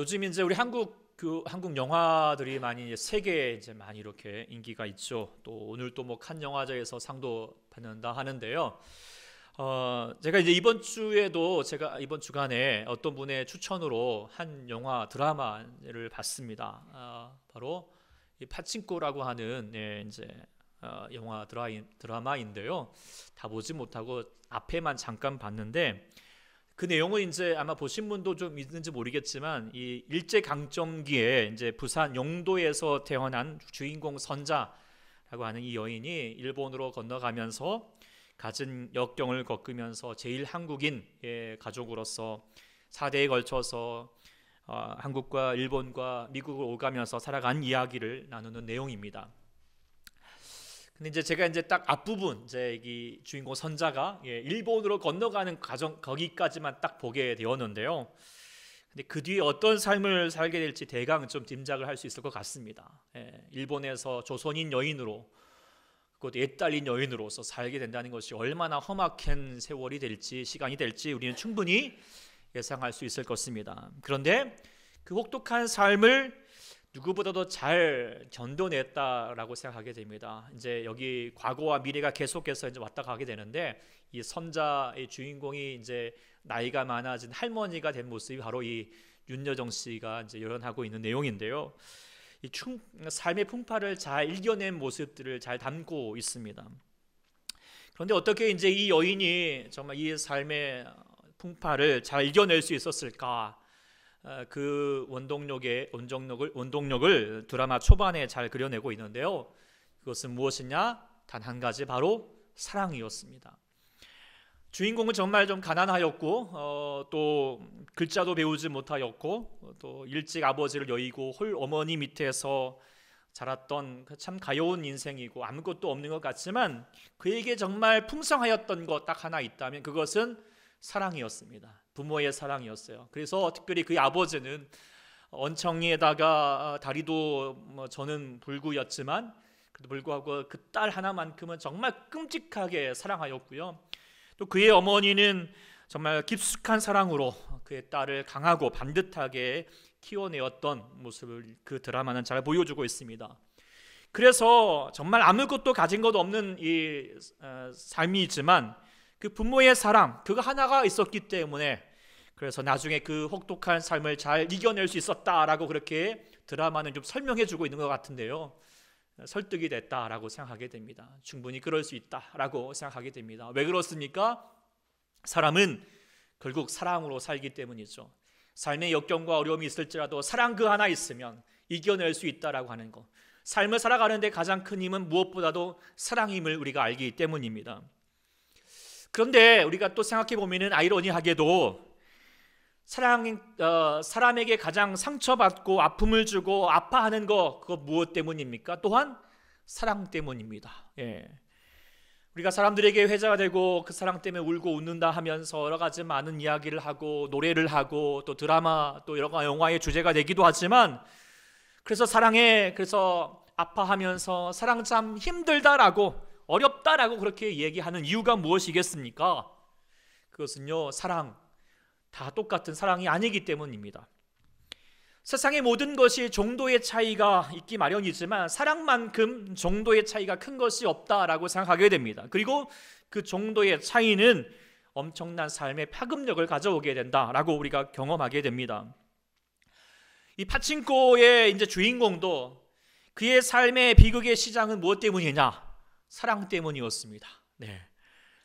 요즘 이제 우리 한국 영화들이 많이 이제 세계에 이제 많이 이렇게 인기가 있죠. 또 오늘 또 뭐 칸 영화제에서 상도 받는다 하는데요. 제가 이제 제가 이번 주간에 어떤 분의 추천으로 한 영화 드라마를 봤습니다. 바로 이 파친코라고 하는 이제 영화 드라마인데요. 다 보지 못하고 앞에만 잠깐 봤는데 그 내용은 이제 아마 보신 분도 좀 있는지 모르겠지만 이 일제 강점기에 이제 부산 영도에서 태어난 주인공 선자라고 하는 이 여인이 일본으로 건너가면서 갖은 역경을 겪으면서 제일 한국인의 가족으로서 4대에 걸쳐서 한국과 일본과 미국을 오가면서 살아간 이야기를 나누는 내용입니다. 근데 이제 제가 이제 딱 앞부분 이제 이 주인공 선자가 일본으로 건너가는 과정 거기까지만 딱 보게 되었는데요. 근데 그 뒤에 어떤 삶을 살게 될지 대강 좀 짐작을 할 수 있을 것 같습니다. 일본에서 조선인 여인으로 곧 옛달린 여인으로서 살게 된다는 것이 얼마나 험악한 세월이 될지 시간이 될지 우리는 충분히 예상할 수 있을 것입니다. 그런데 그 혹독한 삶을 누구보다도 잘 견뎌냈다라고 생각하게 됩니다. 이제 여기 과거와 미래가 계속해서 이제 왔다 가게 되는데 이 선자의 주인공이 이제 나이가 많아진 할머니가 된 모습이 바로 이 윤여정 씨가 이제 연하고 있는 내용인데요. 이 삶의 풍파를 잘 이겨낸 모습들을 잘 담고 있습니다. 그런데 어떻게 이제 이 여인이 정말 이 삶의 풍파를 잘 이겨낼 수 있었을까? 그 원동력을 드라마 초반에 잘 그려내고 있는데요. 그것은 무엇이냐? 단 한 가지, 바로 사랑이었습니다. 주인공은 정말 좀 가난하였고 또 글자도 배우지 못하였고 또 일찍 아버지를 여의고 홀 어머니 밑에서 자랐던 참 가여운 인생이고 아무것도 없는 것 같지만 그에게 정말 풍성하였던 것 딱 하나 있다면 그것은 사랑이었습니다. 부모의 사랑이었어요. 그래서 특별히 그의 아버지는 언청리에다가 다리도 저는 불구였지만 그래도 불구하고 그 딸 하나만큼은 정말 끔찍하게 사랑하였고요. 또 그의 어머니는 정말 깊숙한 사랑으로 그의 딸을 강하고 반듯하게 키워내었던 모습을 그 드라마는 잘 보여주고 있습니다. 그래서 정말 아무것도 가진 것 없는 이 삶이지만 그 부모의 사랑 그거 하나가 있었기 때문에 그래서 나중에 그 혹독한 삶을 잘 이겨낼 수 있었다라고 그렇게 드라마는 좀 설명해 주고 있는 것 같은데요. 설득이 됐다라고 생각하게 됩니다. 충분히 그럴 수 있다라고 생각하게 됩니다. 왜 그렇습니까? 사람은 결국 사랑으로 살기 때문이죠. 삶의 역경과 어려움이 있을지라도 사랑 그 하나 있으면 이겨낼 수 있다라고 하는 것. 삶을 살아가는데 가장 큰 힘은 무엇보다도 사랑임을 우리가 알기 때문입니다. 그런데 우리가 또 생각해 보면은 아이러니하게도 사람에게 가장 상처받고 아픔을 주고 아파하는 거 그거 무엇 때문입니까? 또한 사랑 때문입니다. 우리가 사람들에게 회자가 되고 그 사랑 때문에 울고 웃는다 하면서 여러 가지 많은 이야기를 하고 노래를 하고 또 드라마 또 여러 영화의 주제가 되기도 하지만 그래서 그래서 아파하면서 사랑 참 힘들다라고 어렵다라고 그렇게 얘기하는 이유가 무엇이겠습니까? 그것은요, 사랑 다 똑같은 사랑이 아니기 때문입니다. 세상의 모든 것이 정도의 차이가 있기 마련이지만 사랑만큼 정도의 차이가 큰 것이 없다라고 생각하게 됩니다. 그리고 그 정도의 차이는 엄청난 삶의 파급력을 가져오게 된다라고 우리가 경험하게 됩니다. 이 파친코의 이제 주인공도 그의 삶의 비극의 시작은 무엇 때문이냐? 사랑 때문이었습니다.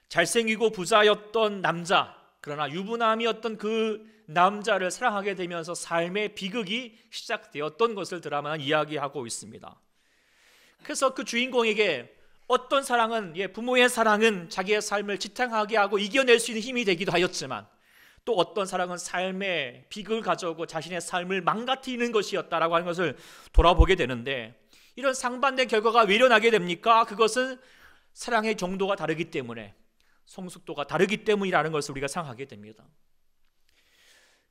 잘생기고 부자였던 남자, 그러나 유부남이었던 그 남자를 사랑하게 되면서 삶의 비극이 시작되었던 것을 드라마는 이야기하고 있습니다. 그래서 그 주인공에게 어떤 사랑은 부모의 사랑은 자기의 삶을 지탱하게 하고 이겨낼 수 있는 힘이 되기도 하였지만 또 어떤 사랑은 삶의 비극을 가져오고 자신의 삶을 망가뜨리는 것이었다라고 하는 것을 돌아보게 되는데 이런 상반된 결과가 왜 일어나게 됩니까? 그것은 사랑의 정도가 다르기 때문에 성숙도가 다르기 때문이라는 것을 우리가 생각하게 됩니다.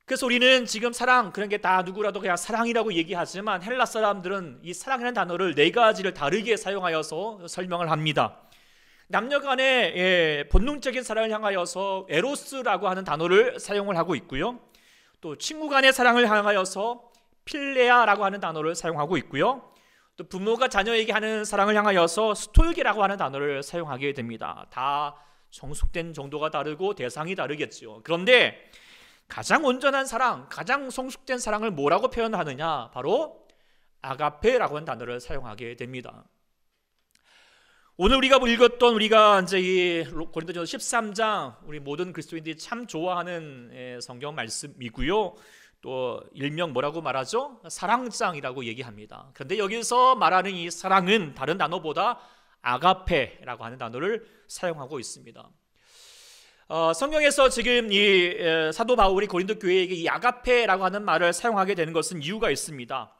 그래서 우리는 지금 사랑 그런 게 다 누구라도 그냥 사랑이라고 얘기하지만 헬라 사람들은 이 사랑이라는 단어를 네 가지를 다르게 사용하여서 설명을 합니다. 남녀 간의 본능적인 사랑을 향하여서 에로스라고 하는 단어를 사용을 하고 있고요. 또 친구 간의 사랑을 향하여서 필레아라고 하는 단어를 사용하고 있고요. 또 부모가 자녀에게 하는 사랑을 향하여서 스톨게라고 하는 단어를 사용하게 됩니다. 다 성숙된 정도가 다르고 대상이 다르겠죠. 그런데 가장 온전한 사랑, 가장 성숙된 사랑을 뭐라고 표현하느냐? 바로 아가페라고 하는 단어를 사용하게 됩니다. 오늘 우리가 읽었던 우리가 이제 이 고린도전서 13장 우리 모든 그리스도인들이 참 좋아하는 성경 말씀이고요. 또 일명 뭐라고 말하죠? 사랑장이라고 얘기합니다. 그런데 여기서 말하는 이 사랑은 다른 단어보다 아가페라고 하는 단어를 사용하고 있습니다. 성경에서 지금 이 사도 바울이 고린도 교회에게 이 아가페라고 하는 말을 사용하게 되는 것은 이유가 있습니다.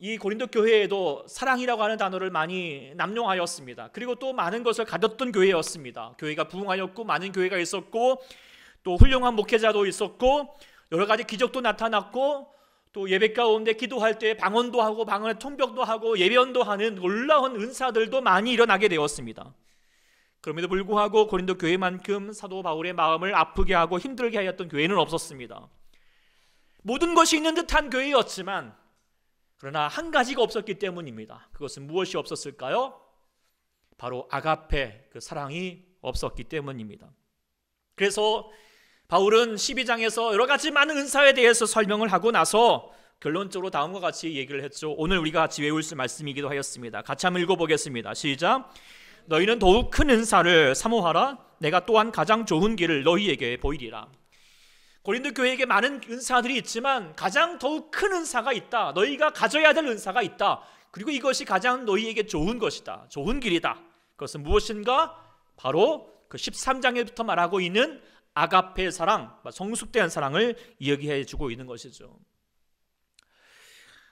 이 고린도 교회에도 사랑이라고 하는 단어를 많이 남용하였습니다. 그리고 또 많은 것을 가졌던 교회였습니다. 교회가 부흥하였고 많은 교회가 있었고 또 훌륭한 목회자도 있었고 여러 가지 기적도 나타났고 또 예배 가운데 기도할 때 방언도 하고 방언의 통역도 하고 예변도 하는 놀라운 은사들도 많이 일어나게 되었습니다. 그럼에도 불구하고 고린도 교회만큼 사도 바울의 마음을 아프게 하고 힘들게 하였던 교회는 없었습니다. 모든 것이 있는 듯한 교회였지만 그러나 한 가지가 없었기 때문입니다. 그것은 무엇이 없었을까요? 바로 아가페, 그 사랑이 없었기 때문입니다. 그래서 바울은 12장에서 여러 가지 많은 은사에 대해서 설명을 하고 나서 결론적으로 다음과 같이 얘기를 했죠. 오늘 우리가 같이 외울 말씀이기도 하였습니다. 같이 한번 읽어보겠습니다. 시작. 너희는 더욱 큰 은사를 사모하라. 내가 또한 가장 좋은 길을 너희에게 보이리라. 고린도 교회에게 많은 은사들이 있지만 가장 더욱 큰 은사가 있다. 너희가 가져야 될 은사가 있다. 그리고 이것이 가장 너희에게 좋은 것이다. 좋은 길이다. 그것은 무엇인가? 바로 그 13장에부터 말하고 있는 아가페 사랑, 성숙된 사랑을 이야기해 주고 있는 것이죠.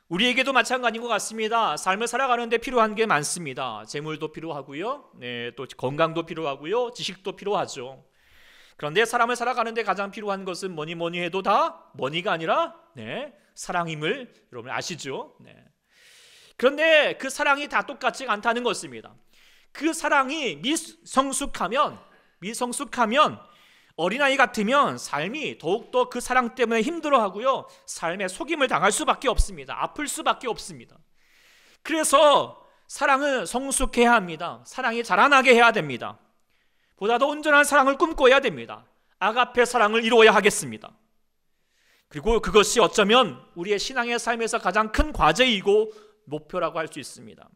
우리에게도 마찬가지인 것 같습니다. 삶을 살아가는 데 필요한 게 많습니다. 재물도 필요하고요. 또 건강도 필요하고요. 지식도 필요하죠. 그런데 사람을 살아가는 데 가장 필요한 것은 뭐니 해도 다 머니가 아니라 사랑임을 여러분 아시죠? 그런데 그 사랑이 다 똑같지 않다는 것입니다. 그 사랑이 미성숙하면 어린아이 같으면 삶이 더욱더 그 사랑 때문에 힘들어하고요. 삶에 속임을 당할 수밖에 없습니다. 아플 수밖에 없습니다. 그래서 사랑은 성숙해야 합니다. 사랑이 자라나게 해야 됩니다. 보다 더 온전한 사랑을 꿈꿔야 됩니다. 아가페 사랑을 이루어야 하겠습니다. 그리고 그것이 어쩌면 우리의 신앙의 삶에서 가장 큰 과제이고 목표라고 할 수 있습니다.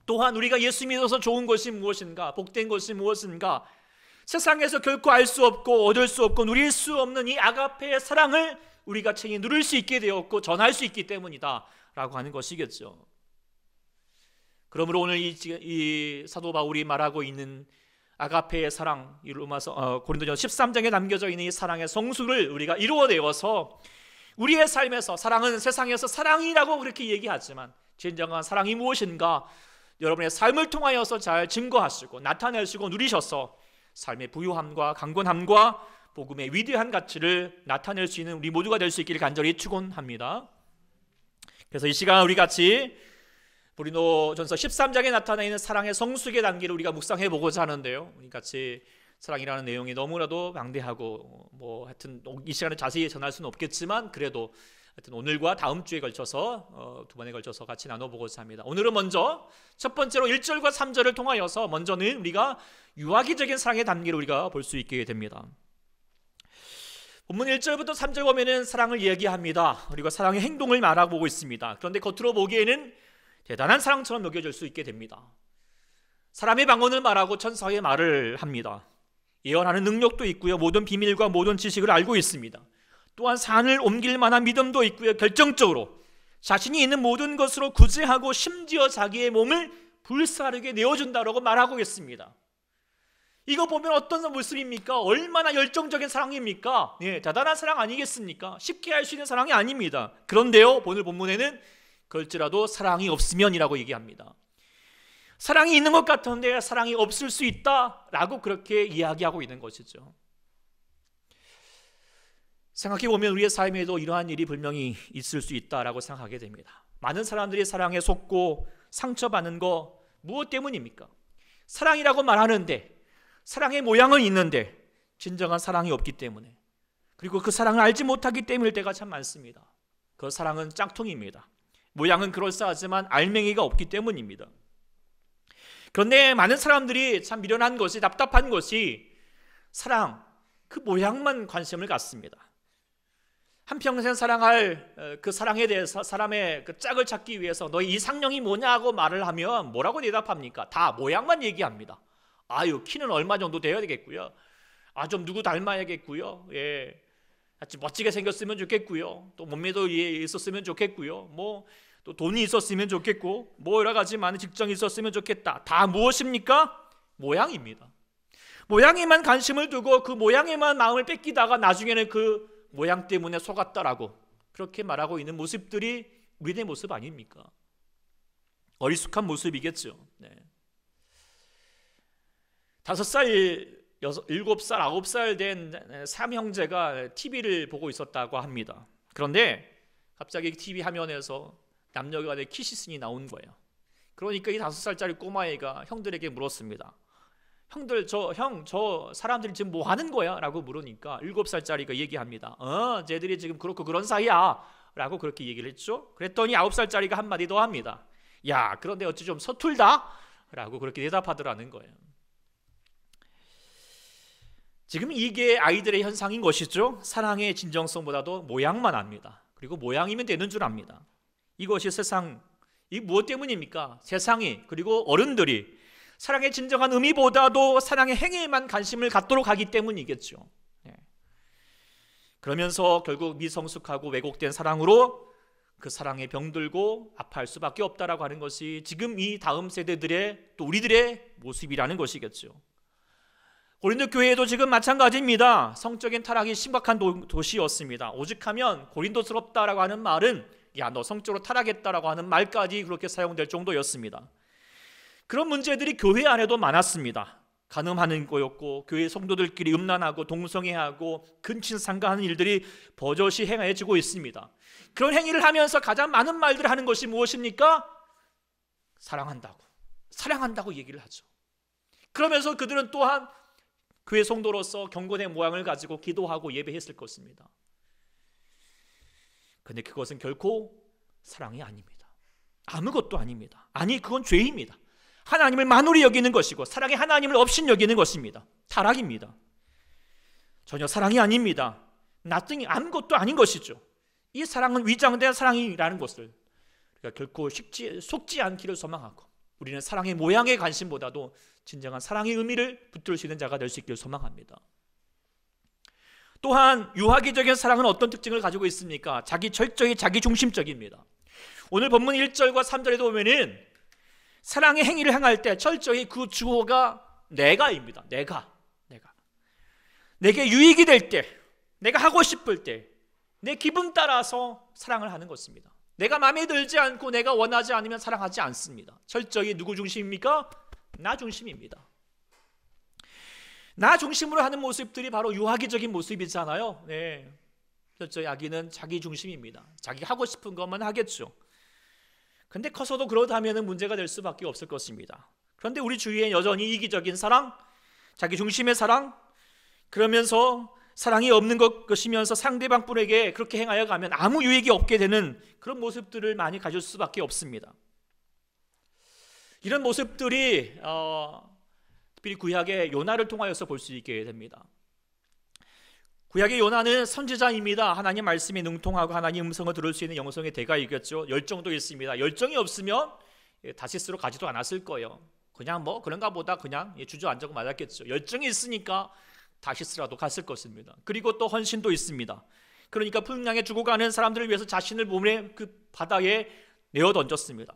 또한 우리가 예수 믿어서 좋은 것이 무엇인가, 복된 것이 무엇인가, 세상에서 결코 알 수 없고 얻을 수 없고 누릴 수 없는 이 아가페의 사랑을 우리가 챙겨 누릴 수 있게 되었고 전할 수 있기 때문이다 라고 하는 것이겠죠. 그러므로 오늘 이 사도 바울이 말하고 있는 아가페의 사랑, 고린도전서 13장에 남겨져 있는 이 사랑의 성숙을 우리가 이루어내어서 우리의 삶에서, 사랑은 세상에서 사랑이라고 그렇게 얘기하지만 진정한 사랑이 무엇인가 여러분의 삶을 통하여서 잘 증거하시고 나타내시고 누리셔서 삶의 부유함과 강건함과 복음의 위대한 가치를 나타낼 수 있는 우리 모두가 될 수 있기를 간절히 축원합니다. 그래서 이 시간 우리 같이 고린도전서 13장에 나타나 있는 사랑의 성숙의 단계를 우리가 묵상해 보고자 하는데요. 우리 같이 사랑이라는 내용이 너무나도 방대하고 하여튼 이 시간에 자세히 전할 수는 없겠지만 그래도 하여튼 오늘과 다음 주에 걸쳐서 두 번에 걸쳐서 같이 나눠보고자 합니다. 오늘은 먼저 첫 번째로 1절과 3절을 통하여서 먼저는 우리가 유아기적인 사랑의 단계를 우리가 볼 수 있게 됩니다. 본문 1절부터 3절 보면은 사랑을 이야기합니다. 그리고 사랑의 행동을 말하고 있습니다. 그런데 겉으로 보기에는 대단한 사랑처럼 여겨질 수 있게 됩니다. 사람의 방언을 말하고 천사의 말을 합니다. 예언하는 능력도 있고요. 모든 비밀과 모든 지식을 알고 있습니다. 또한 산을 옮길 만한 믿음도 있고요. 결정적으로 자신이 있는 모든 것으로 구제하고 심지어 자기의 몸을 불사르게 내어준다라고 말하고 있습니다. 이거 보면 어떤 모습입니까? 얼마나 열정적인 사랑입니까? 대단한 사랑 아니겠습니까? 쉽게 할 수 있는 사랑이 아닙니다. 그런데요, 오늘 본문에는 그럴지라도 사랑이 없으면이라고 얘기합니다. 사랑이 있는 것 같은데 사랑이 없을 수 있다라고 그렇게 이야기하고 있는 것이죠. 생각해보면 우리의 삶에도 이러한 일이 분명히 있을 수 있다라고 생각하게 됩니다. 많은 사람들이 사랑에 속고 상처받는 거 무엇 때문입니까? 사랑이라고 말하는데 사랑의 모양은 있는데 진정한 사랑이 없기 때문에, 그리고 그 사랑을 알지 못하기 때문일 때가 참 많습니다. 그 사랑은 짝퉁입니다. 모양은 그럴싸하지만 알맹이가 없기 때문입니다. 그런데 많은 사람들이 참 미련한 것이, 답답한 것이 사랑, 그 모양만 관심을 갖습니다. 한평생 사랑할 그 사랑에 대해서 사람의 그 짝을 찾기 위해서 너의 이상형이 뭐냐고 말을 하면 뭐라고 대답합니까? 다 모양만 얘기합니다. 아유, 키는 얼마 정도 되어야 되겠고요. 좀 누구 닮아야겠고요. 예, 아주 멋지게 생겼으면 좋겠고요. 또 몸매도 있었으면 좋겠고요. 뭐 또 돈이 있었으면 좋겠고, 뭐 여러 가지 많은 직장이 있었으면 좋겠다. 다 무엇입니까? 모양입니다. 모양에만 관심을 두고 그 모양에만 마음을 뺏기다가 나중에는 그 모양 때문에 속았다라고 그렇게 말하고 있는 모습들이 우리의 모습 아닙니까? 어리숙한 모습이겠죠. 네. 5살, 7살, 9살 된 삼형제가 TV를 보고 있었다고 합니다. 그런데 갑자기 TV 화면에서 남녀 간의 키스씬이 나온 거예요. 그러니까 이 5살짜리 꼬마애가 형들에게 물었습니다. 형들, 저 사람들이 지금 뭐 하는 거야? 라고 물으니까 7살짜리가 얘기합니다. 쟤들이 지금 그렇고 그런 사이야 라고 그렇게 얘기를 했죠. 그랬더니 9살짜리가 한마디 더 합니다. 야, 그런데 어찌 좀 서툴다? 라고 그렇게 대답하더라는 거예요. 지금 이게 아이들의 현상인 것이죠. 사랑의 진정성보다도 모양만 압니다. 그리고 모양이면 되는 줄 압니다. 이것이 이 무엇 때문입니까? 세상이, 그리고 어른들이 사랑의 진정한 의미보다도 사랑의 행위에만 관심을 갖도록 하기 때문이겠죠. 그러면서 결국 미성숙하고 왜곡된 사랑으로 그 사랑에 병들고 아파할 수밖에 없다라고 하는 것이 지금 이 다음 세대들의, 또 우리들의 모습이라는 것이겠죠. 고린도 교회도 지금 마찬가지입니다. 성적인 타락이 심각한 도시였습니다. 오직하면 고린도스럽다라고 하는 말은 야, 너 성적으로 타락했다라고 하는 말까지 그렇게 사용될 정도였습니다. 그런 문제들이 교회 안에도 많았습니다. 간음하는 거였고, 교회 성도들끼리 음란하고 동성애하고 근친상가하는 일들이 버젓이 행해지고 있습니다. 그런 행위를 하면서 가장 많은 말들을 하는 것이 무엇입니까? 사랑한다고 얘기를 하죠. 그러면서 그들은 또한 교회 성도로서 경건의 모양을 가지고 기도하고 예배했을 것입니다. 그런데 그것은 결코 사랑이 아닙니다. 아무것도 아닙니다. 아니, 그건 죄입니다. 하나님을 만홀히 여기는 것이고 사랑의 하나님을 없인 여기는 것입니다. 타락입니다. 전혀 사랑이 아닙니다. nothing, 아무것도 아닌 것이죠. 이 사랑은 위장된 사랑이라는 것을 우리가 결코 속지 않기를 소망하고, 우리는 사랑의 모양에 관심보다도 진정한 사랑의 의미를 붙들 수 있는 자가 될 수 있기를 소망합니다. 또한 유아기적인 사랑은 어떤 특징을 가지고 있습니까? 철저히 자기중심적입니다. 오늘 본문 1절과 3절에도 보면은 사랑의 행위를 행할 때 철저히 그 주어가 내가입니다. 내게 유익이 될 때, 내가 하고 싶을 때, 내 기분 따라서 사랑을 하는 것입니다. 내가 마음에 들지 않고 내가 원하지 않으면 사랑하지 않습니다. 철저히 누구 중심입니까? 나 중심입니다. 나 중심으로 하는 모습들이 바로 유아기적인 모습이잖아요. 네. 철저히 아기는 자기 중심입니다. 자기 하고 싶은 것만 하겠죠. 근데 커서도 그러다면 문제가 될 수밖에 없을 것입니다. 그런데 우리 주위에 여전히 이기적인 사랑, 자기 중심의 사랑, 그러면서 사랑이 없는 것이면서 상대방 분에게 그렇게 행하여 가면 아무 유익이 없게 되는 그런 모습들을 많이 가질 수밖에 없습니다. 이런 모습들이 특별히 구약의 요나를 통하여서 볼 수 있게 됩니다. 구약의 요나는 선지자입니다. 하나님 말씀에 능통하고 하나님 음성을 들을 수 있는 영성의 대가이겠죠. 열정도 있습니다. 열정이 없으면 다시스로 가지도 않았을 거예요. 그냥 뭐 그런가 보다 그냥 주저앉고 말았겠죠. 열정이 있으니까 다시스라도 갔을 것입니다. 그리고 또 헌신도 있습니다. 그러니까 풍랑에 죽어가는 사람들을 위해서 자신을 몸의 그 바다에 내어 던졌습니다.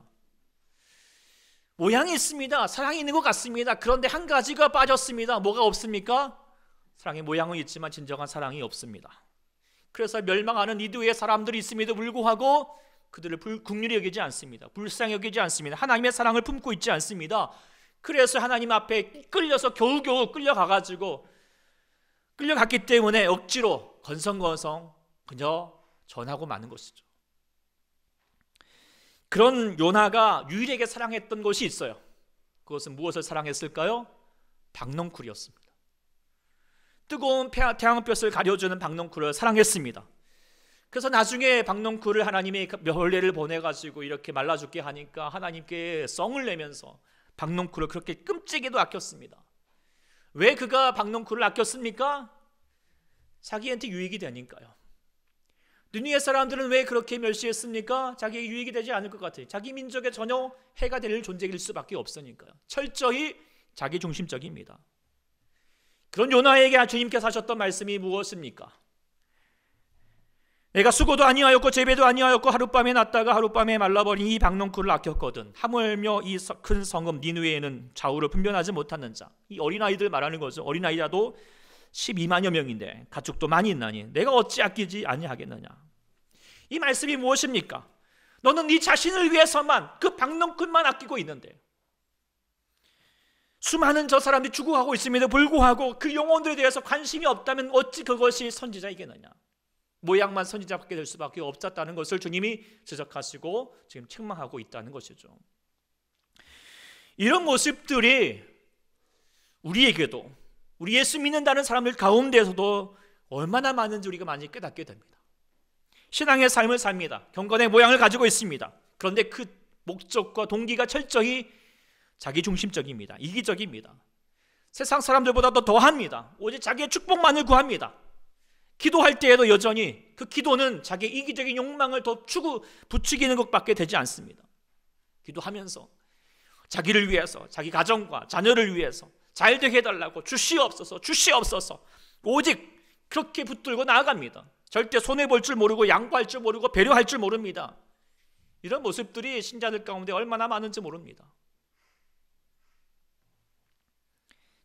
모양이 있습니다. 사랑이 있는 것 같습니다. 그런데 한 가지가 빠졌습니다. 뭐가 없습니까? 사랑의 모양은 있지만 진정한 사랑이 없습니다. 그래서 멸망하는 니드의 사람들이 있음에도 불구하고 그들을 긍휼히 여기지 않습니다. 불쌍히 여기지 않습니다. 하나님의 사랑을 품고 있지 않습니다. 그래서 하나님 앞에 끌려서 겨우겨우 끌려갔기 때문에 억지로 건성건성 그저 전하고 마는 것이죠. 그런 요나가 유일하게 사랑했던 것이 있어요. 그것은 무엇을 사랑했을까요? 박넝쿨이었습니다. 뜨거운 태양볕을 가려주는 박넝쿨을 사랑했습니다. 그래서 나중에 박넝쿨을 하나님이 벌레를 보내가지고 이렇게 말라 죽게 하니까 하나님께 성을 내면서 박넝쿨을 그렇게 끔찍이도 아꼈습니다. 왜 그가 박넝쿨을 아꼈습니까? 자기한테 유익이 되니까요. 느니에 사람들은 왜 그렇게 멸시했습니까? 자기에게 유익이 되지 않을 것 같아요. 자기 민족에 전혀 해가 될 존재일 수밖에 없으니까요. 철저히 자기 중심적입니다. 그런 요나에게 주님께서 하셨던 말씀이 무엇입니까? 내가 수고도 아니하였고 재배도 아니하였고 하룻밤에 났다가 하룻밤에 말라버린 이 박넝쿨을 아꼈거든. 하물며 이 큰 성읍 니느웨에는 좌우를 분별하지 못하는 자. 이 어린아이들 말하는 거죠. 어린아이라도 12만여 명인데 가축도 많이 있나니 내가 어찌 아끼지 아니하겠느냐. 이 말씀이 무엇입니까? 너는 네 자신을 위해서만 그 박넝쿨만 아끼고 있는데 수많은 저 사람들이 죽어가고 있음에도 불구하고 그 영혼들에 대해서 관심이 없다면 어찌 그것이 선지자이겠느냐. 모양만 선지자밖에 될 수밖에 없었다는 것을 주님이 지적하시고 지금 책망하고 있다는 것이죠. 이런 모습들이 우리에게도 우리 예수 믿는다는 사람들 가운데서도 얼마나 많은지 우리가 많이 깨닫게 됩니다. 신앙의 삶을 삽니다. 경건의 모양을 가지고 있습니다. 그런데 그 목적과 동기가 철저히 자기 중심적입니다. 이기적입니다. 세상 사람들보다도 더합니다. 오직 자기의 축복만을 구합니다. 기도할 때에도 여전히 그 기도는 자기의 이기적인 욕망을 더 부추기는 것밖에 되지 않습니다. 기도하면서 자기를 위해서, 자기 가정과 자녀를 위해서 잘 되게 해달라고 주시옵소서, 주시옵소서 오직 그렇게 붙들고 나아갑니다. 절대 손해볼 줄 모르고 양보할 줄 모르고 배려할 줄 모릅니다. 이런 모습들이 신자들 가운데 얼마나 많은지 모릅니다.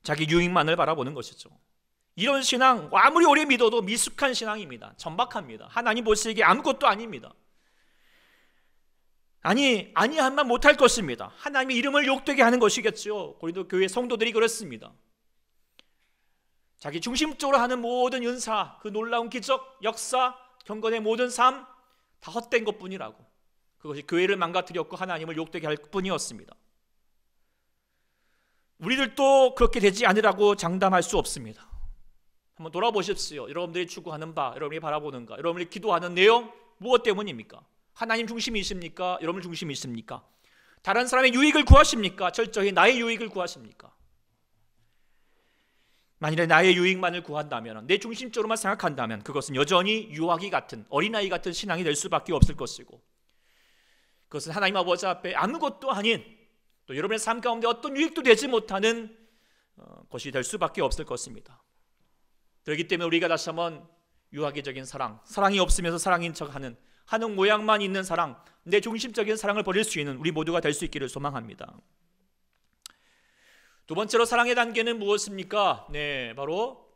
자기 유익만을 바라보는 것이죠. 이런 신앙 아무리 오래 믿어도 미숙한 신앙입니다. 천박합니다. 하나님 보시기에 아무것도 아닙니다. 아니함만 못할 것입니다. 하나님의 이름을 욕되게 하는 것이겠죠. 고린도 교회 성도들이 그렇습니다. 자기 중심적으로 하는 모든 은사, 그 놀라운 기적, 역사, 경건의 모든 삶 다 헛된 것뿐이라고. 그것이 교회를 망가뜨렸고 하나님을 욕되게 할 뿐이었습니다. 우리들도 그렇게 되지 않으라고 장담할 수 없습니다. 한번 돌아보십시오. 여러분들이 추구하는 바, 여러분이 바라보는 것, 여러분이 기도하는 내용 무엇 때문입니까? 하나님 중심이십니까? 여러분 중심이십니까? 다른 사람의 유익을 구하십니까? 철저히 나의 유익을 구하십니까? 만일에 나의 유익만을 구한다면, 내 중심적으로만 생각한다면 그것은 여전히 유아기 같은, 어린아이 같은 신앙이 될 수밖에 없을 것이고, 그것은 하나님 아버지 앞에 아무것도 아닌, 또 여러분의 삶 가운데 어떤 유익도 되지 못하는 것이 될 수밖에 없을 것입니다. 그렇기 때문에 우리가 다시 한번 유아기적인 사랑, 사랑이 없으면서 사랑인 척하는 하는 모양만 있는 사랑, 내 중심적인 사랑을 버릴 수 있는 우리 모두가 될 수 있기를 소망합니다. 두 번째로 사랑의 단계는 무엇입니까? 바로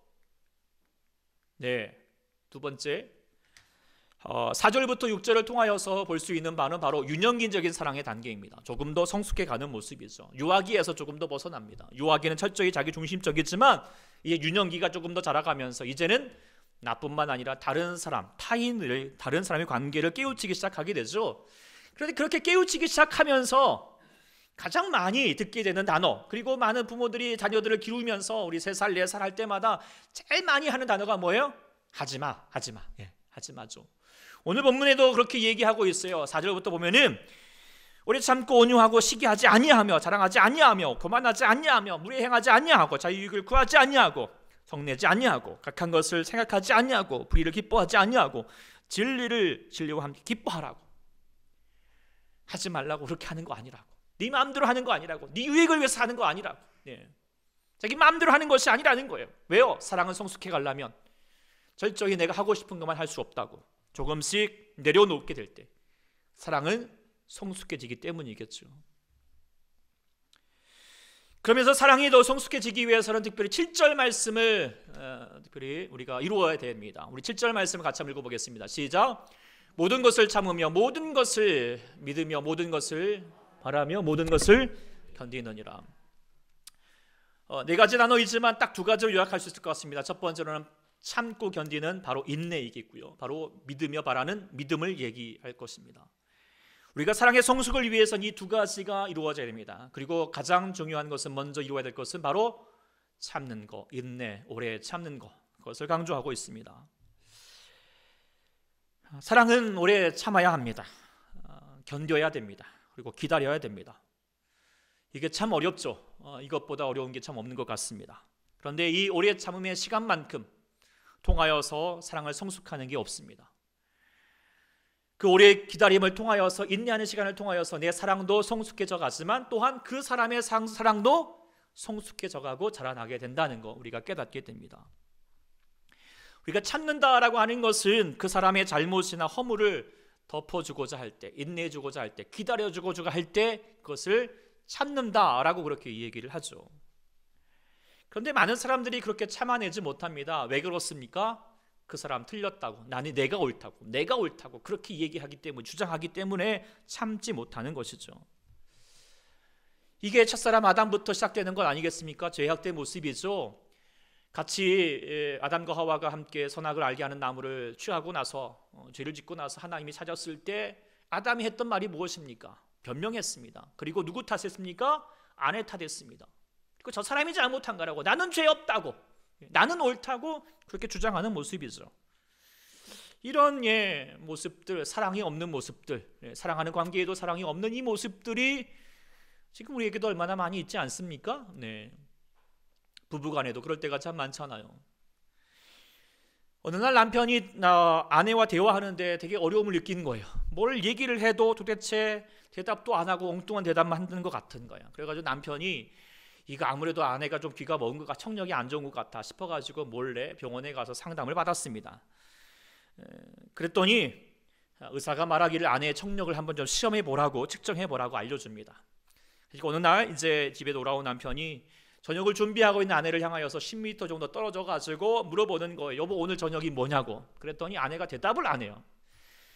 두 번째 4절부터 6절을 통하여서 볼 수 있는 바는 바로 유년기적인 사랑의 단계입니다. 조금 더 성숙해가는 모습이죠. 유아기에서 조금 더 벗어납니다. 유아기는 철저히 자기 중심적이지만 이제 유년기가 조금 더 자라가면서 이제는 나뿐만 아니라 다른 사람, 타인을, 다른 사람의 관계를 깨우치기 시작하게 되죠. 그런데 그렇게 깨우치기 시작하면서 가장 많이 듣게 되는 단어, 그리고 많은 부모들이 자녀들을 기르면서 우리 3살, 4살 할 때마다 제일 많이 하는 단어가 뭐예요? 하지마, 하지마. 하지마죠. 오늘 본문에도 그렇게 얘기하고 있어요. 4절부터 보면은 오래 참고 온유하고 시기하지 아니하며 자랑하지 아니하며 교만하지 아니하며 무례 행하지 아니하고 자유익을 구하지 아니하고 성내지 아니하고 각한 것을 생각하지 아니하고 불의를 기뻐하지 아니하고 진리와 함께 기뻐하라고. 하지 말라고 그렇게 하는 거 아니라고. 네 마음대로 하는 거 아니라고. 네 유익을 위해서 하는 거 아니라고. 자기 마음대로 하는 것이 아니라는 거예요. 왜요? 사랑은 성숙해 가려면 철저히 내가 하고 싶은 것만 할 수 없다고. 조금씩 내려놓게 될 때 사랑은 성숙해지기 때문이겠죠. 그러면서 사랑이 더 성숙해지기 위해서는 특별히 7절 말씀을 특별히 우리가 이루어야 됩니다. 우리 7절 말씀을 같이 한번 읽어보겠습니다. 시작. 모든 것을 참으며 모든 것을 믿으며 모든 것을 바라며 모든 것을 견디느니라. 4가지 단어이지만 딱 2가지로 요약할 수 있을 것 같습니다. 첫 번째로는 참고 견디는 바로 인내이겠고요. 바로 믿으며 바라는 믿음을 얘기할 것입니다. 우리가 사랑의 성숙을 위해서는 이 2가지가 이루어져야 됩니다. 그리고 가장 중요한 것은 먼저 이루어야 될 것은 바로 참는 거, 인내, 오래 참는 거. 그것을 강조하고 있습니다. 사랑은 오래 참아야 합니다. 견뎌야 됩니다. 그리고 기다려야 됩니다. 이게 참 어렵죠. 이것보다 어려운 게 참 없는 것 같습니다. 그런데 이 오래 참음의 시간만큼 통하여서 사랑을 성숙하는 게 없습니다. 그 오래 기다림을 통하여서, 인내하는 시간을 통하여서 내 사랑도 성숙해져 가지만 또한 그 사람의 사랑도 성숙해져 가고 자라나게 된다는 거 우리가 깨닫게 됩니다. 우리가 참는다라고 하는 것은 그 사람의 잘못이나 허물을 덮어주고자 할 때, 인내해주고자 할 때, 기다려주고자 할 때 그것을 참는다라고 그렇게 얘기를 하죠. 그런데 많은 사람들이 그렇게 참아내지 못합니다. 왜 그렇습니까? 그 사람 틀렸다고, 내가 옳다고 그렇게 얘기하기 때문에, 주장하기 때문에 참지 못하는 것이죠. 이게 첫사람 아담부터 시작되는 것 아니겠습니까? 죄악된 모습이죠. 같이 아담과 하와가 함께 선악을 알게 하는 나무를 취하고 나서 죄를 짓고 나서 하나님이 찾았을 때 아담이 했던 말이 무엇입니까? 변명했습니다. 그리고 누구 탓했습니까? 아내 탓했습니다. 그리고 저 사람이 잘못한 거라고, 나는 죄 없다고, 나는 옳다고 그렇게 주장하는 모습이죠. 이런 모습들, 사랑이 없는 모습들, 사랑하는 관계에도 사랑이 없는 이 모습들이 지금 우리에게도 얼마나 많이 있지 않습니까? 네. 부부간에도 그럴 때가 참 많잖아요. 어느 날 남편이 아내와 대화하는데 되게 어려움을 느끼는 거예요. 뭘 얘기를 해도 도대체 대답도 안 하고 엉뚱한 대답만 하는 것 같은 거야. 그래가지고 남편이 이거 아무래도 아내가 좀 귀가 먹은 것 같아, 청력이 안 좋은 것 같아 싶어가지고 몰래 병원에 가서 상담을 받았습니다. 그랬더니 의사가 말하기를 아내의 청력을 한번 좀 시험해 보라고, 측정해 보라고 알려줍니다. 그러니까 어느 날 이제 집에 돌아온 남편이 저녁을 준비하고 있는 아내를 향하여서 10m 정도 떨어져 가지고 물어보는 거예요. 여보, 오늘 저녁이 뭐냐고. 그랬더니 아내가 대답을 안 해요.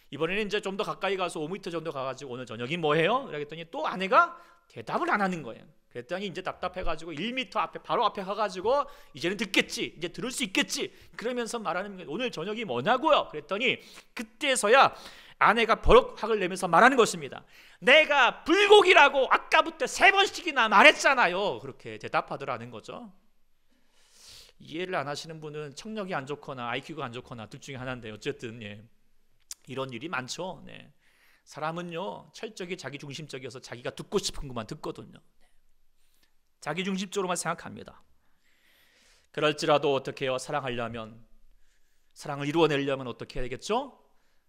이번에는 이제 좀 더 가까이 가서 5m 정도 가가지고 오늘 저녁이 뭐예요? 그랬더니 또 아내가 대답을 안 하는 거예요. 그랬더니 이제 답답해가지고 1m 앞에, 바로 앞에 가가지고 이제는 듣겠지, 이제 들을 수 있겠지 그러면서 말하는 거예요. 오늘 저녁이 뭐냐고요? 그랬더니 그때서야 아내가 버럭 화를 내면서 말하는 것입니다. 내가 불고기라고 아까부터 3번씩이나 말했잖아요. 그렇게 대답하더라는 거죠. 이해를 안 하시는 분은 청력이 안 좋거나 IQ가 안 좋거나 둘 중에 하나인데 어쨌든 이런 일이 많죠. 사람은요 철저히 자기중심적이어서 자기가 듣고 싶은 것만 듣거든요. 자기중심적으로만 생각합니다. 그럴지라도 어떻게 해요? 사랑하려면, 사랑을 이루어내려면 어떻게 해야 되겠죠?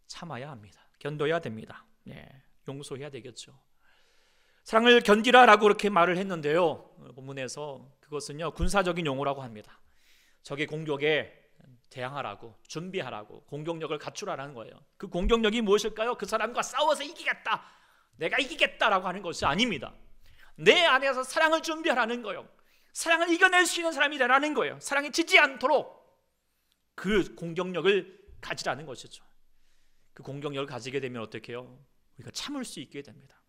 참아야 합니다. 견뎌야 됩니다. 용서해야 되겠죠. 사랑을 견디라라고 그렇게 말을 했는데요, 본문에서 그것은요 군사적인 용어라고 합니다. 적의 공격에 대항하라고, 준비하라고, 공격력을 갖추라는 거예요. 그 공격력이 무엇일까요? 그 사람과 싸워서 이기겠다, 내가 이기겠다라고 하는 것이 아닙니다. 내 안에서 사랑을 준비하라는 거예요. 사랑을 이겨낼 수 있는 사람이 되라는 거예요. 사랑이 지지 않도록 그 공격력을 가지라는 것이죠. 그 공격력을 가지게 되면 어떻게 해요? 우리가 참을 수 있게 됩니다.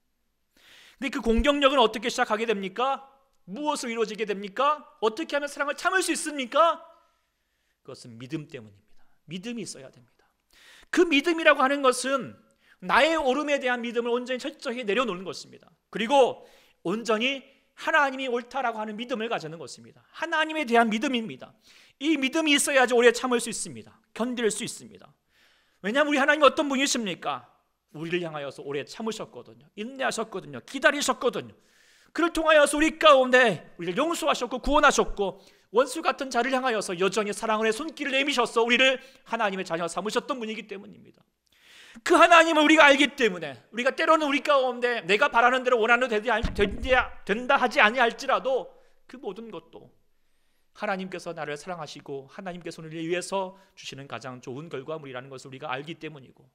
근데 그 공격력은 어떻게 시작하게 됩니까? 무엇으로 이루어지게 됩니까? 어떻게 하면 사랑을 참을 수 있습니까? 그것은 믿음 때문입니다. 믿음이 있어야 됩니다. 그 믿음이라고 하는 것은 나의 옳음에 대한 믿음을 온전히 철저히 내려놓는 것입니다. 그리고 온전히 하나님이 옳다라고 하는 믿음을 가지는 것입니다. 하나님에 대한 믿음입니다. 이 믿음이 있어야지 오래 참을 수 있습니다. 견딜 수 있습니다. 왜냐하면 우리 하나님이 어떤 분이십니까? 우리를 향하여서 오래 참으셨거든요. 인내하셨거든요. 기다리셨거든요. 그를 통하여서 우리 가운데 우리를 용서하셨고 구원하셨고 원수 같은 자를 향하여서 여전히 사랑의 손길을 내미셔서 우리를 하나님의 자녀 삼으셨던 분이기 때문입니다. 그 하나님을 우리가 알기 때문에 우리가 때로는 우리 가운데 내가 바라는 대로 원하는 대로 된다 하지 아니할지라도 그 모든 것도 하나님께서 나를 사랑하시고 하나님께서 우리를 위해서 주시는 가장 좋은 결과물이라는 것을 우리가 알기 때문이고,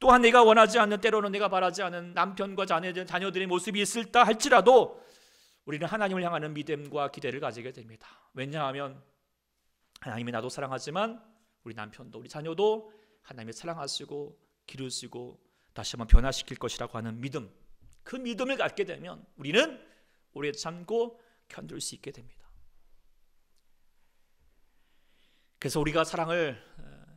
또한 내가 원하지 않는, 때로는 내가 바라지 않은 남편과 자녀들의 모습이 있을다 할지라도 우리는 하나님을 향하는 믿음과 기대를 가지게 됩니다. 왜냐하면 하나님이 나도 사랑하지만 우리 남편도 우리 자녀도 하나님이 사랑하시고 기르시고 다시 한번 변화시킬 것이라고 하는 믿음, 그 믿음을 갖게 되면 우리는 오래 참고 견딜 수 있게 됩니다. 그래서 우리가 사랑을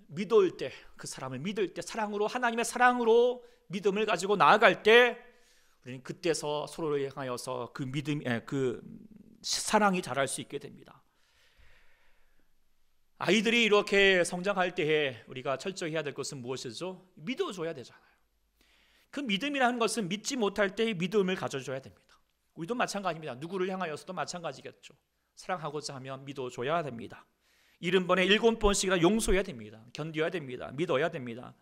믿을 때, 그 사람을 믿을 때, 사랑으로, 하나님의 사랑으로 믿음을 가지고 나아갈 때 우리는 그때서 서로를 향하여서 그 믿음, 그 사랑이 자랄 수 있게 됩니다. 아이들이 이렇게 성장할 때에 우리가 철저히 해야 될 것은 무엇이죠? 믿어줘야 되잖아요. 그 믿음이라는 것은 믿지 못할 때의 믿음을 가져줘야 됩니다. 우리도 마찬가지입니다. 누구를 향하여서도 마찬가지겠죠. 사랑하고자 하면 믿어줘야 됩니다. 70번에 7번씩이나 용서해야 됩니다. 견뎌야 됩니다. 믿어야 됩니다.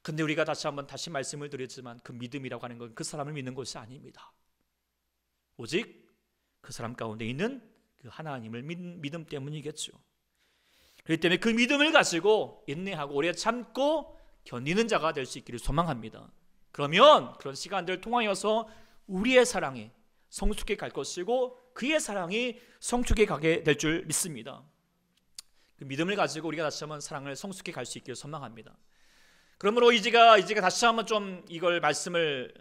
근데 우리가 다시 말씀을 드렸지만 그 믿음이라고 하는 건 그 사람을 믿는 것이 아닙니다. 오직 그 사람 가운데 있는 그 하나님을 믿음 때문이겠죠. 그렇기 때문에 그 믿음을 가지고 인내하고 오래 참고 견디는 자가 될 수 있기를 소망합니다. 그러면 그런 시간들을 통하여서 우리의 사랑이 성숙해 갈 것이고 그의 사랑이 성숙해 가게 될 줄 믿습니다. 그 믿음을 가지고 우리가 다시 한번 사랑을 성숙해 갈 수 있기를 소망합니다. 그러므로 이제가 다시 한번 좀 이걸 말씀을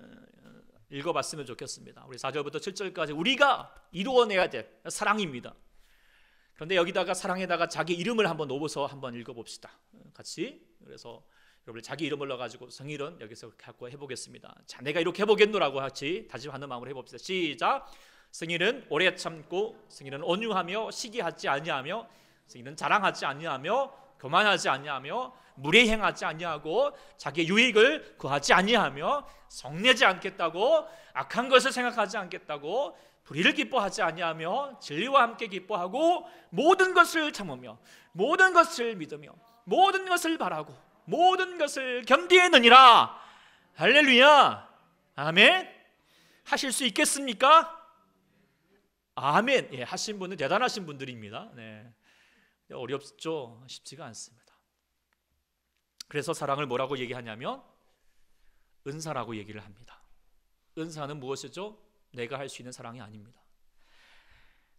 읽어봤으면 좋겠습니다. 우리 4절부터 7절까지 우리가 이루어내야 될 사랑입니다. 그런데 여기다가 사랑에다가 자기 이름을 한번 넣어서 한번 읽어봅시다. 같이. 그래서 여러분 자기 이름을 넣어가지고 성일은 여기서 갖고 해보겠습니다. 자, 내가 이렇게 해보겠노라고 같이 다짐하는 마음으로 해봅시다. 시작. 성일은 오래 참고, 성일은 온유하며 시기하지 아니하며, 성일은 자랑하지 아니하며, 교만하지 아니하며, 무례 행하지 아니하고, 자기의 유익을 구하지 아니하며, 성내지 않겠다고, 악한 것을 생각하지 않겠다고, 불의를 기뻐하지 아니하며, 진리와 함께 기뻐하고, 모든 것을 참으며, 모든 것을 믿으며, 모든 것을 바라고, 모든 것을 견디느니라. 할렐루야. 아멘. 하실 수 있겠습니까? 아멘. 예, 하신 분은 대단하신 분들입니다. 네. 어렵죠. 쉽지가 않습니다. 그래서 사랑을 뭐라고 얘기하냐면 은사라고 얘기를 합니다. 은사는 무엇이죠? 내가 할 수 있는 사랑이 아닙니다.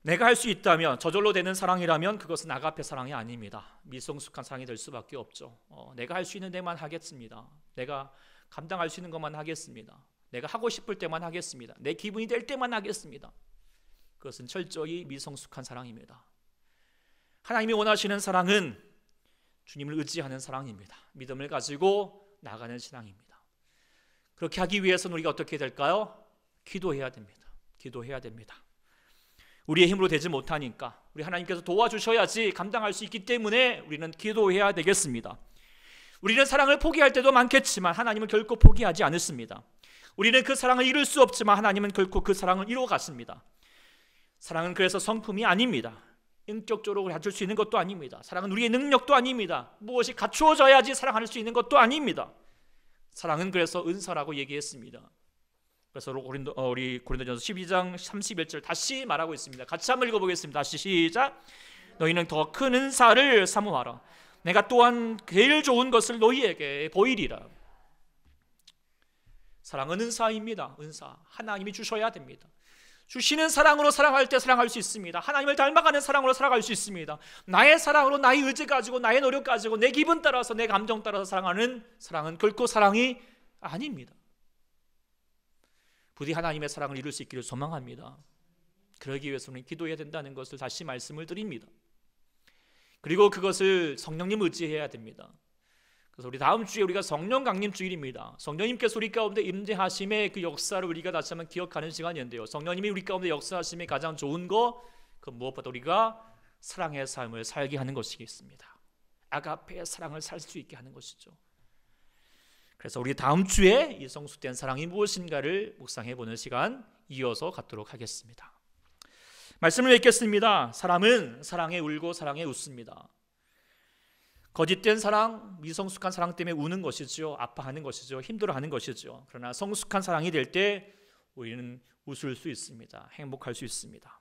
내가 할 수 있다면, 저절로 되는 사랑이라면 그것은 아가페 사랑이 아닙니다. 미성숙한 사랑이 될 수밖에 없죠. 내가 할 수 있는 데만 하겠습니다. 내가 감당할 수 있는 것만 하겠습니다. 내가 하고 싶을 때만 하겠습니다. 내 기분이 될 때만 하겠습니다. 그것은 철저히 미성숙한 사랑입니다. 하나님이 원하시는 사랑은 주님을 의지하는 사랑입니다. 믿음을 가지고 나가는 신앙입니다. 그렇게 하기 위해서는 우리가 어떻게 될까요? 기도해야 됩니다. 기도해야 됩니다. 우리의 힘으로 되지 못하니까 우리 하나님께서 도와주셔야지 감당할 수 있기 때문에 우리는 기도해야 되겠습니다. 우리는 사랑을 포기할 때도 많겠지만 하나님은 결코 포기하지 않으십니다. 우리는 그 사랑을 이룰 수 없지만 하나님은 결코 그 사랑을 이루어 가십니다. 사랑은 그래서 성품이 아닙니다. 인격적으로 갖출 수 있는 것도 아닙니다. 사랑은 우리의 능력도 아닙니다. 무엇이 갖추어져야지 사랑할 수 있는 것도 아닙니다. 사랑은 그래서 은사라고 얘기했습니다. 그래서 우리 고린도전서 12장 31절 다시 말하고 있습니다. 같이 한번 읽어보겠습니다. 다시 시작. 너희는 더 큰 은사를 사모하라. 내가 또한 제일 좋은 것을 너희에게 보이리라. 사랑은 은사입니다. 은사. 하나님이 주셔야 됩니다. 주시는 사랑으로 사랑할 때 사랑할 수 있습니다. 하나님을 닮아가는 사랑으로 살아갈 수 있습니다. 나의 사랑으로, 나의 의지 가지고, 나의 노력 가지고, 내 기분 따라서, 내 감정 따라서 사랑하는 사랑은 결코 사랑이 아닙니다. 부디 하나님의 사랑을 이룰 수 있기를 소망합니다. 그러기 위해서는 기도해야 된다는 것을 다시 말씀을 드립니다. 그리고 그것을 성령님 의지해야 됩니다. 그래서 우리 다음 주에 우리가 성령 강림 주일입니다. 성령님께서 우리 가운데 임재하심의 그 역사를 우리가 다시 한번 기억하는 시간인데요. 성령님이 우리 가운데 역사하심의 가장 좋은 거, 그 무엇보다 우리가 사랑의 삶을 살게 하는 것이겠습니다. 아가페의 사랑을 살 수 있게 하는 것이죠. 그래서 우리 다음 주에 이 성숙된 사랑이 무엇인가를 묵상해 보는 시간 이어서 갖도록 하겠습니다. 말씀을 읽겠습니다. 사람은 사랑에 울고 사랑에 웃습니다. 거짓된 사랑, 미성숙한 사랑 때문에 우는 것이죠. 아파하는 것이죠. 힘들어하는 것이죠. 그러나 성숙한 사랑이 될 때 우리는 웃을 수 있습니다. 행복할 수 있습니다.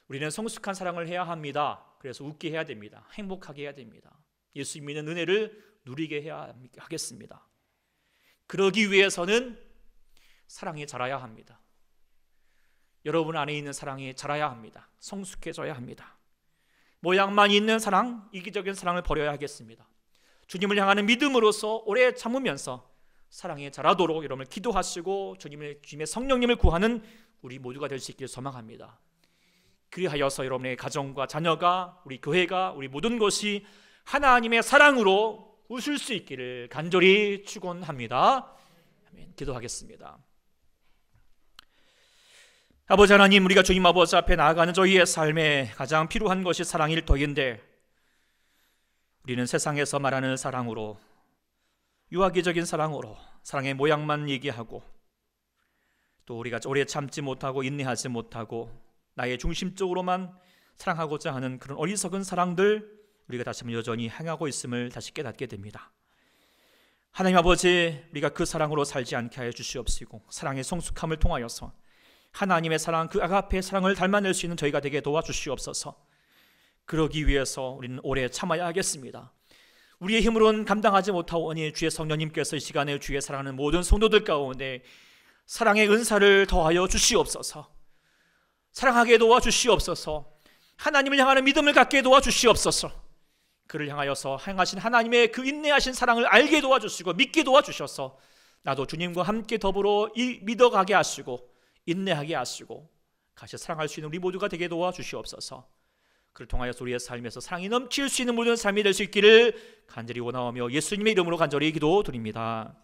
우리는 성숙한 사랑을 해야 합니다. 그래서 웃게 해야 됩니다. 행복하게 해야 됩니다. 예수 믿는 은혜를 누리게 해야 하겠습니다. 그러기 위해서는 사랑이 자라야 합니다. 여러분 안에 있는 사랑이 자라야 합니다. 성숙해져야 합니다. 모양만 있는 사랑, 이기적인 사랑을 버려야 하겠습니다. 주님을 향하는 믿음으로서 오래 참으면서 사랑이 자라도록 여러분을 기도하시고 주님의 성령님을 구하는 우리 모두가 될 수 있기를 소망합니다. 그리하여서 여러분의 가정과 자녀가, 우리 교회가, 우리 모든 것이 하나님의 사랑으로 웃을 수 있기를 간절히 축원합니다. 아멘. 기도하겠습니다. 아버지 하나님, 우리가 주님 아버지 앞에 나아가는 저희의 삶에 가장 필요한 것이 사랑일 터인데 우리는 세상에서 말하는 사랑으로, 유아기적인 사랑으로 사랑의 모양만 얘기하고, 또 우리가 오래 참지 못하고 인내하지 못하고 나의 중심적으로만 사랑하고자 하는 그런 어리석은 사랑들, 우리가 다시 한번 여전히 행하고 있음을 다시 깨닫게 됩니다. 하나님 아버지, 우리가 그 사랑으로 살지 않게 하여 주시옵시고, 사랑의 성숙함을 통하여서 하나님의 사랑, 그 아가페의 사랑을 닮아낼 수 있는 저희가 되게 도와주시옵소서. 그러기 위해서 우리는 오래 참아야 하겠습니다. 우리의 힘으로는 감당하지 못하오니 주의 성령님께서 이 시간에 주의 사랑하는 모든 성도들 가운데 사랑의 은사를 더하여 주시옵소서. 사랑하게 도와주시옵소서. 하나님을 향하는 믿음을 갖게 도와주시옵소서. 그를 향하여서 행하신 하나님의 그 인내하신 사랑을 알게 도와주시고 믿게 도와주셔서 나도 주님과 함께 더불어 믿어가게 하시고 인내하게 하시고 같이 사랑할 수 있는 우리 모두가 되게 도와주시옵소서. 그를 통하여서 우리의 삶에서 사랑이 넘칠 수 있는 모든 삶이 될 수 있기를 간절히 원하오며 예수님의 이름으로 간절히 기도드립니다.